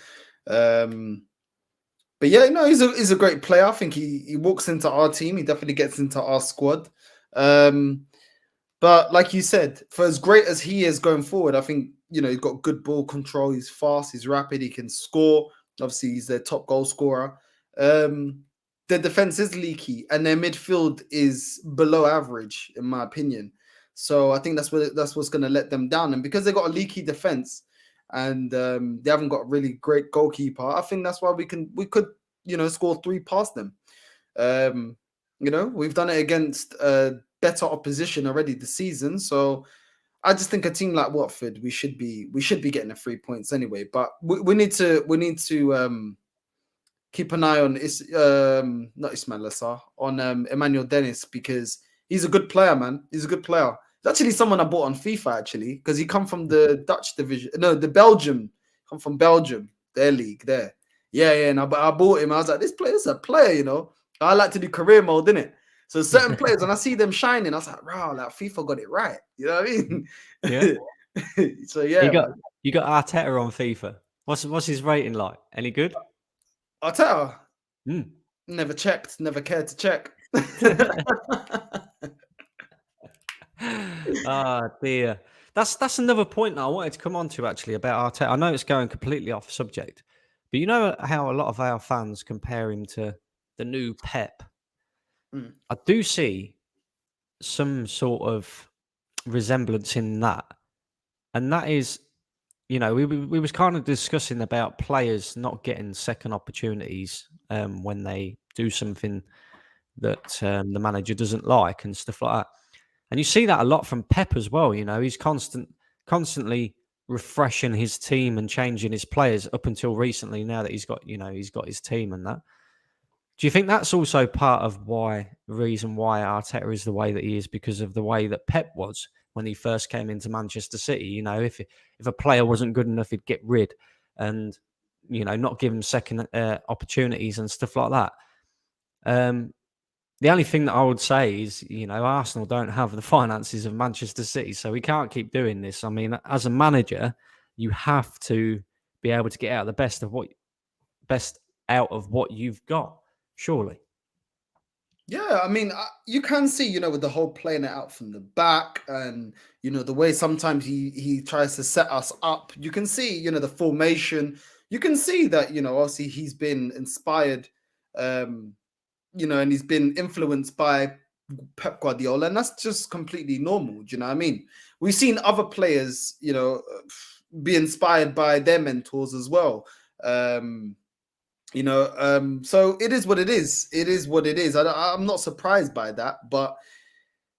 But yeah, no, he's a great player. I think he walks into our team. He definitely gets into our squad. But like you said, for as great as he is going forward, I think he's got good ball control. He's fast. He's rapid. He can score. Obviously, he's their top goal scorer. Their defense is leaky, and their midfield is below average, in my opinion. So I think that's what's going to let them down. And because they got a leaky defense, and they haven't got a really great goalkeeper, I think that's why we could score 3 past them. We've done it against better opposition already this season, so I just think a team like Watford, we should be getting the 3 points anyway. But we need to keep an eye on not Ismail Assar, on Emmanuel Dennis, because he's a good player, man. He's a good player. He's actually someone I bought on FIFA, actually, because he come from the Dutch division. No, the Belgium. Come from Belgium, their league there. Yeah. And I bought him. I was like, this player's a player, I like to do career mode, innit? So certain players, when I see them shining, I was like, wow, like FIFA got it right. You know what I mean? Yeah. So yeah, you got Arteta on FIFA. What's his rating like? Any good? Arteta, Mm. never checked, never cared to check. Ah, dear. That's another point that I wanted to come on to, actually, about Arteta. I know it's going completely off subject, but you know how a lot of our fans compare him to the new Pep. Mm. I do see some sort of resemblance in that, and that is, we was kind of discussing about players not getting second opportunities when they do something that the manager doesn't like and stuff like that. And you see that a lot from Pep as well. He's constantly refreshing his team and changing his players up until recently. Now that he's got his team and that. Do you think that's also part of the reason why Arteta is the way that he is, because of the way that Pep was when he first came into Manchester City? If a player wasn't good enough, he'd get rid and not give him second opportunities and stuff like that. The only thing that I would say is, Arsenal don't have the finances of Manchester City, so we can't keep doing this. I mean, as a manager, you have to be able to get out the best out of what you've got, surely. Yeah, I mean, you can see, with the whole playing it out from the back, and the way sometimes he tries to set us up. You can see, the formation. You can see that, obviously he's been inspired, and he's been influenced by Pep Guardiola, and that's just completely normal. Do you know what I mean? We've seen other players, be inspired by their mentors as well. So it is what it is. It is what it is. I'm not surprised by that, but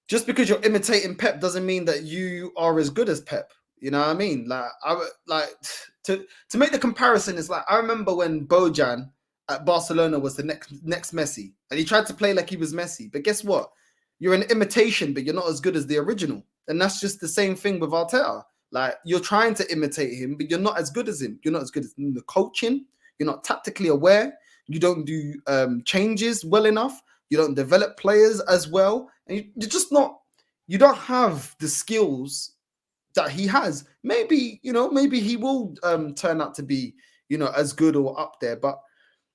just because you're imitating Pep doesn't mean that you are as good as Pep. You know what I mean? To make the comparison is like, I remember when Bojan at Barcelona was the next Messi, and he tried to play like he was Messi. But guess what? You're an imitation, but you're not as good as the original. And that's just the same thing with Arteta. Like, you're trying to imitate him, but you're not as good as him. You're not as good as the coaching. You're not tactically aware. You don't do changes well enough. You don't develop players as well, and you're just not. You don't have the skills that he has. Maybe maybe he will turn out to be as good or up there, but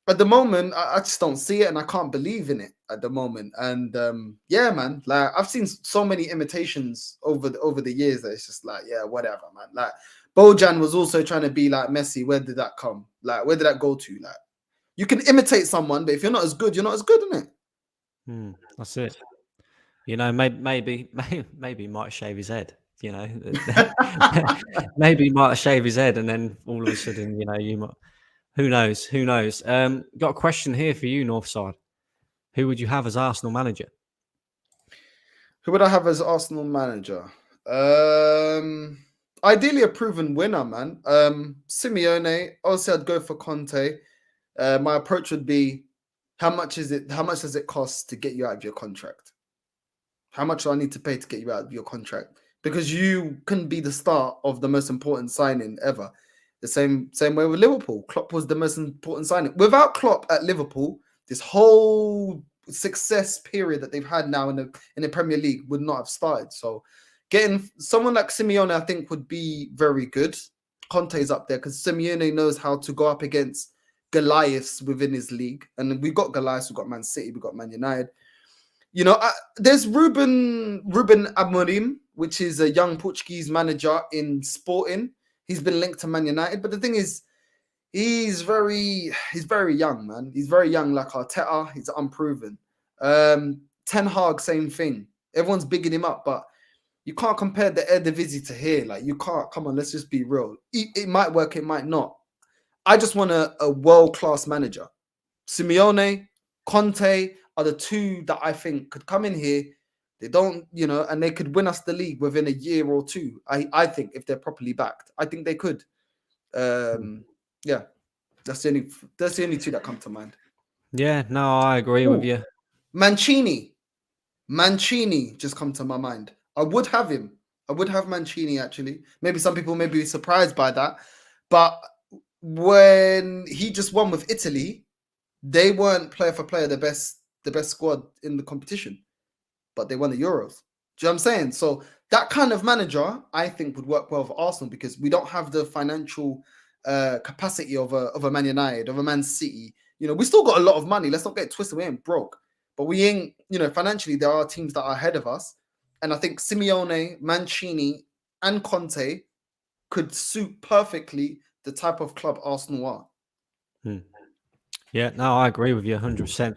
at the moment, I just don't see it, and I can't believe in it at the moment. And yeah, man, like I've seen so many imitations over the years that it's just like, yeah, whatever, man. Like Bojan was also trying to be like Messi. Where did that come? Like, where did that go to? Like, you can imitate someone, but if you're not as good, you're not as good, isn't it? That's it. Maybe he might shave his head. Maybe he might shave his head, and then all of a sudden, you might. Who knows? Who knows? Got a question here for you, Northside. Who would you have as Arsenal manager? Who would I have as Arsenal manager? Ideally a proven winner, man. Simeone. Obviously, I'd go for Conte. My approach would be, how much does it cost to get you out of your contract? How much do I need to pay to get you out of your contract? Because you couldn't be the start of the most important signing ever. The same way with Liverpool. Klopp was the most important signing. Without Klopp at Liverpool, this whole success period that they've had now in the Premier League would not have started. So getting someone like Simeone, I think, would be very good. Conte's up there because Simeone knows how to go up against Goliaths within his league. And we've got Goliaths, we've got Man City, we've got Man United. There's Ruben Amorim, which is a young Portuguese manager in Sporting. He's been linked to Man United, but the thing is, he's very young, man. He's very young, like Arteta. He's unproven. Ten Hag, same thing. Everyone's bigging him up, but you can't compare the Eredivisie to here. Like, you can't. Come on, let's just be real. It might work, it might not. I just want a world-class manager. Simeone, Conte are the two that I think could come in here. They don't, and they could win us the league within a year or two. I think if they're properly backed, I think they could. Yeah, that's the only two that come to mind. Yeah, no, I agree with you. Mancini just come to my mind. I would have him. I would have Mancini, actually. Maybe some people may be surprised by that, but when he just won with Italy, they weren't player for player the best squad in the competition, but they won the Euros. Do you know what I'm saying? So that kind of manager, I think, would work well for Arsenal because we don't have the financial capacity of a Man United, of a Man City. We still got a lot of money. Let's not get twisted. We ain't broke, but we ain't. Financially, there are teams that are ahead of us, and I think Simeone, Mancini, and Conte could suit perfectly the type of club Arsenal are. Yeah, no, I agree with you 100%.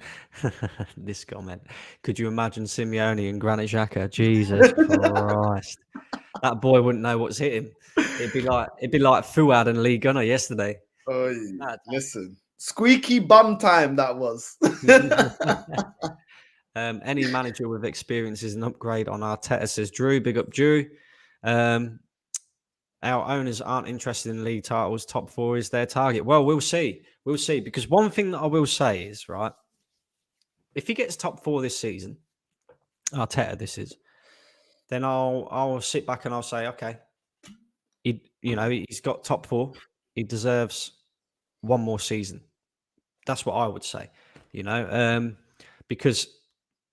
This comment. Could you imagine Simeone and Granit Xhaka? Jesus Christ. That boy wouldn't know what's hit him. It'd be like Fuad and Lee Gunner yesterday. Oh, listen. Squeaky bum time that was. Any manager with experience is an upgrade on Arteta, says Drew. Big up, Drew. Our owners aren't interested in league titles. Top four is their target. Well, we'll see. We'll see. Because one thing that I will say is, right, if he gets top four this season, Arteta this is, then I'll sit back and I'll say, okay, he's got top four. He deserves one more season. That's what I would say, because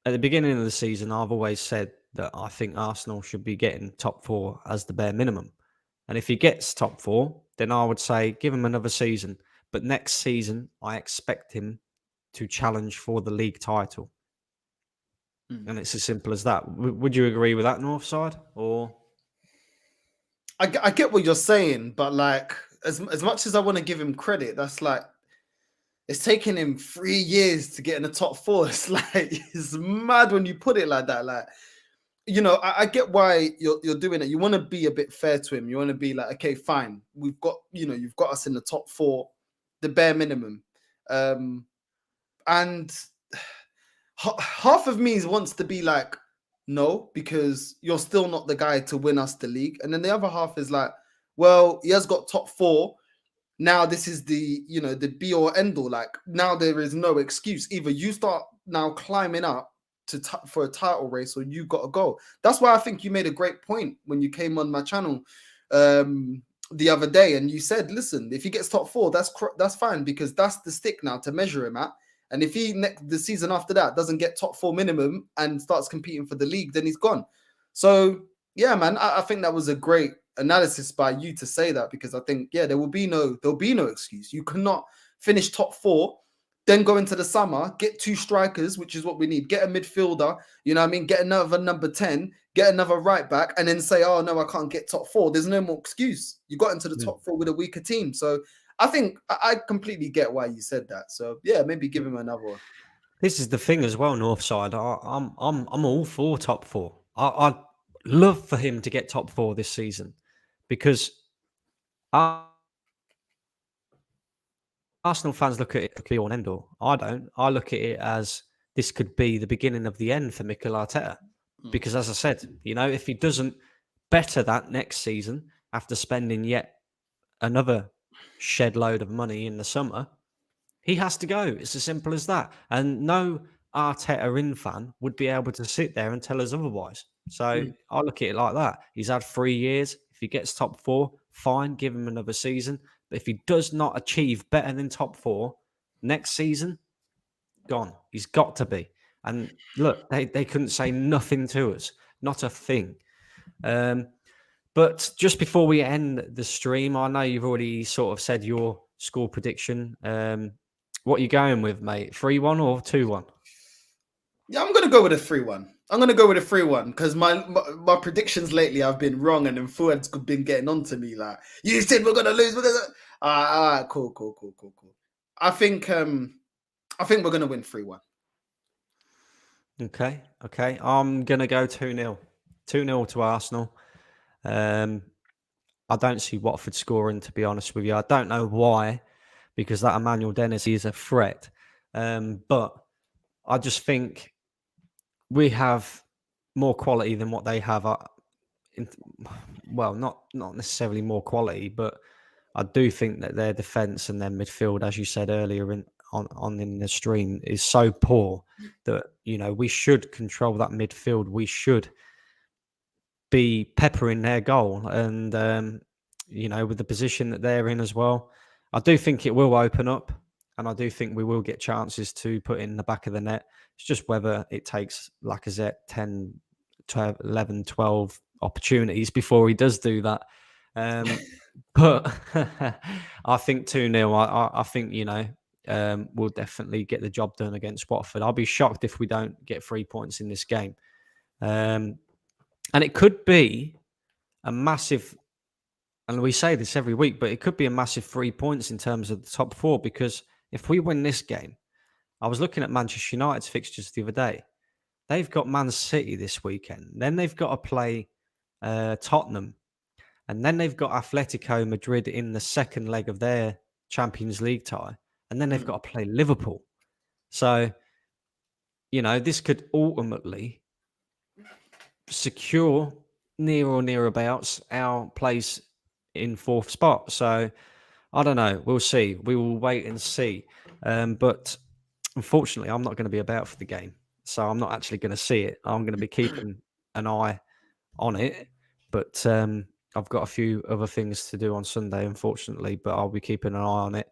at the beginning of the season, I've always said that I think Arsenal should be getting top four as the bare minimum. And if he gets top four, then I would say give him another season. But next season, I expect him to challenge for the league title. And it's as simple as that. Would you agree with that, Northside? Or I get what you're saying, but like as much as I want to give him credit, that's like it's taken him 3 years to get in the top four. It's like it's mad when you put it like that. Like, I get why you're doing it. You want to be a bit fair to him. You want to be like, okay, fine. We've got, you've got us in the top four, the bare minimum. And half of me wants to be like, no, because you're still not the guy to win us the league. And then the other half is like, well, he has got top four. Now this is the, the be or end all. Like now there is no excuse. Either you start now climbing up for a title race, or you got to go. That's why I think you made a great point when you came on my channel the other day, and you said, listen, if he gets top four, that's fine, because that's the stick now to measure him at. And if he the season after that doesn't get top 4 minimum and starts competing for the league, then he's gone. So yeah, man, I think that was a great analysis by you to say that, because I think there'll be no excuse. You cannot finish top 4, then go into the summer, get 2 strikers, which is what we need. Get a midfielder, you know what I mean? Get another number 10, get another right back, and then say, oh no, I can't get top 4. There's no more excuse. You got into the top 4 with a weaker team. So I think I completely get why you said that. So yeah, maybe give him another one. This is the thing as well, Northside. I'm all for top 4. I'd love for him to get top 4 this season, because Arsenal fans look at it as the all and end all. I don't. I look at it as this could be the beginning of the end for Mikel Arteta. Because as I said, you know, if he doesn't better that next season after spending yet another shed load of money in the summer, he has to go. It's as simple as that. And no Arteta in fan would be able to sit there and tell us otherwise. So I look at it like that. He's had 3 years. If he gets top 4, fine, give him another season. But if he does not achieve better than top 4 next season, gone. He's got to be. And look, they couldn't say nothing to us. Not a thing. But just before we end the stream, I know you've already sort of said your score prediction. What are you going with, mate? 3-1 or 2-1? Yeah, I'm going to go with a 3-1. I'm going to go with a 3-1 because my predictions lately have been wrong, and then Fuad's been getting on to me like, you said we're going to lose. All right, cool. I think we're going to win 3-1. Okay. I'm going to go 2-0. 2-0 to Arsenal. I don't see Watford scoring, to be honest with you. I don't know why, because that Emmanuel Dennis is a threat. But I just think we have more quality than what they have. Well, not necessarily more quality, but I do think that their defence and their midfield, as you said earlier in the stream, is so poor that, you know, we should control that midfield. We should be peppering their goal, and you know, with the position that they're in as well, I do think it will open up, and I do think we will get chances to put in the back of the net. It's just whether it takes Lacazette 10, 12, 11, 12 opportunities before he does do that. But I think 2-0. I think, you know, we'll definitely get the job done against Watford. I'll be shocked if we don't get 3 points in this game. And it could be a massive, and we say this every week, but it could be a massive 3 points in terms of the top 4, because if we win this game, I was looking at Manchester United's fixtures the other day. They've got Man City this weekend. Then they've got to play Tottenham. And then they've got Atletico Madrid in the second leg of their Champions League tie. And then they've got to play Liverpool. So, you know, this could ultimately secure near or nearabouts our place in 4th spot. So I don't know. We'll see. We will wait and see. But unfortunately, I'm not going to be about for the game. So I'm not actually going to see it. I'm going to be keeping an eye on it. But I've got a few other things to do on Sunday, unfortunately. But I'll be keeping an eye on it.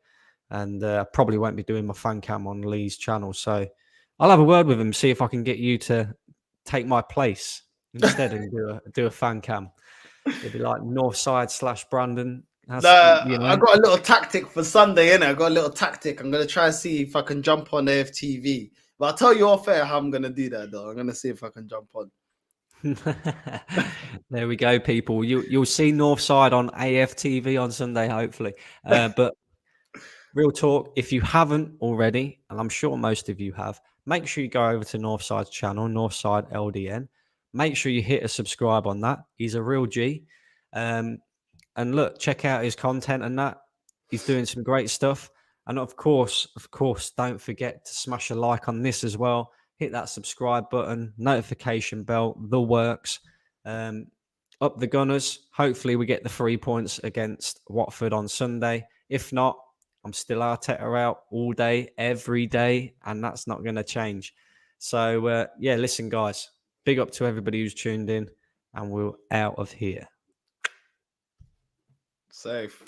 And I probably won't be doing my fan cam on Lee's channel. So I'll have a word with him, see if I can get you to take my place instead and do a fan cam. It'd be like Northside / Brandon. I got a little tactic for Sunday, innit? I got a little tactic. I'm gonna try and see if I can jump on AFTV. But I'll tell you off air how I'm gonna do that, though. I'm gonna see if I can jump on. There we go, people. You'll see Northside on AFTV on Sunday, hopefully. But real talk, if you haven't already, and I'm sure most of you have, make sure you go over to Northside's channel, Northside LDN. Make sure you hit a subscribe on that. He's a real G. And look, check out his content and that. He's doing some great stuff. And of course, don't forget to smash a like on this as well. Hit that subscribe button, notification bell, the works. Up the Gunners. Hopefully we get the 3 points against Watford on Sunday. If not, I'm still Arteta out all day, every day, and that's not going to change. So, yeah, listen, guys, big up to everybody who's tuned in, and we're out of here. Safe.